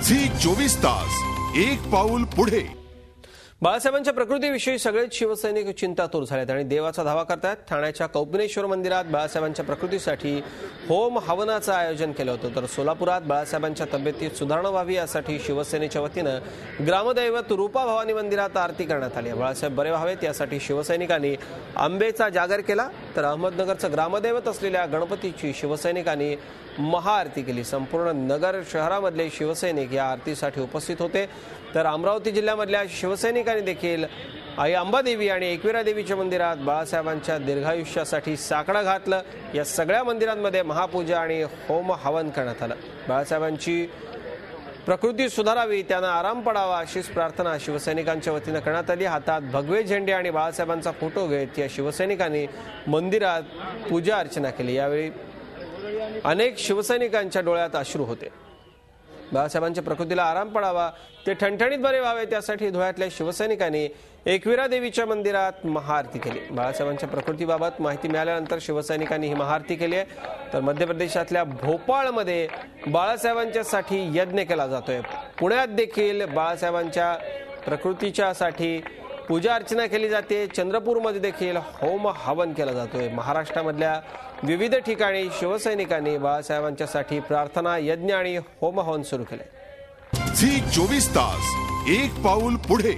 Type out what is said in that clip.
Zee 24 तास एक पाऊल पुढे। बाळासाहेबांच्या प्रकृतीविषयी सगळेच शिवसैनिक चिंतातूर झालेत आणि देवाचा धावा करतात। ठाण्याच्या कौपिनेश्वर मंदिरात बाळासाहेबांच्या प्रकृतीसाठी होम हवनाचं आयोजन केलं होतं, तर सोलापुरात बाळासाहेबांच्या तब्येतीत सुधारणा व्हावी यासाठी शिवसेनेच्या वतीनं ग्रामदैवत रूपा भवानी मंदिरात आरती करण्यात आली। बाळासाहेब बरे व्हावेत यासाठी शिवसैनिकांनी आंबेचा जागर केला, तर अहमदनगरचं ग्रामदैवत असलेल्या गणपतीची शिवसैनिकांनी महाआरती केली। संपूर्ण नगर शहरामधले शिवसैनिक या आरतीसाठी उपस्थित होते, तर अमरावती जिल्ह्यामधल्या शिवसैनिकांनी देखील आई अंबादेवी आणि एकविरा देवीच्या मंदिरात बाळासाहेबांच्या दीर्घायुष्यासाठी साकडं घातलं। या सगळ्या मंदिरांमध्ये महापूजा आणि होम हवन करण्यात आलं। बाळासाहेबांची प्रकृती सुधारावी, त्यांना आराम पडावा अशीच प्रार्थना शिवसैनिकांच्या वतीनं करण्यात आली। हातात भगवे झेंडे आणि बाळासाहेबांचा फोटो घेत या शिवसैनिकांनी मंदिरात पूजा अर्चना केली। यावेळी अनेक शिवसैनिकांच्या डोळ्यात अश्रू होते। बाळासाहेबांच्या प्रकृतीला आराम पडावा, ते ठणठणीत बरे व्हावे त्यासाठी धुळ्यातल्या शिवसैनिकांनी एकविरा देवीच्या मंदिरात महाआरती केली। बाळासाहेबांच्या प्रकृतीबाबत माहिती मिळाल्यानंतर शिवसैनिकांनी ही महाआरती केली आहे। तर मध्य प्रदेशातल्या भोपाळमध्ये बाळासाहेबांच्यासाठी यज्ञ केला जातोय। पुण्यात देखील बाळासाहेबांच्या प्रकृतीच्यासाठी पूजा अर्चना केली जाते। चंद्रपूरमध्ये देखील होम हवन केला जातोय। महाराष्ट्रामधल्या विविध ठिकाणी शिवसैनिकांनी बाळासाहेबांच्यासाठी प्रार्थना, यज्ञ आणि होम हवन सुरू केले। झी 24 तास एक पाऊल पुढे।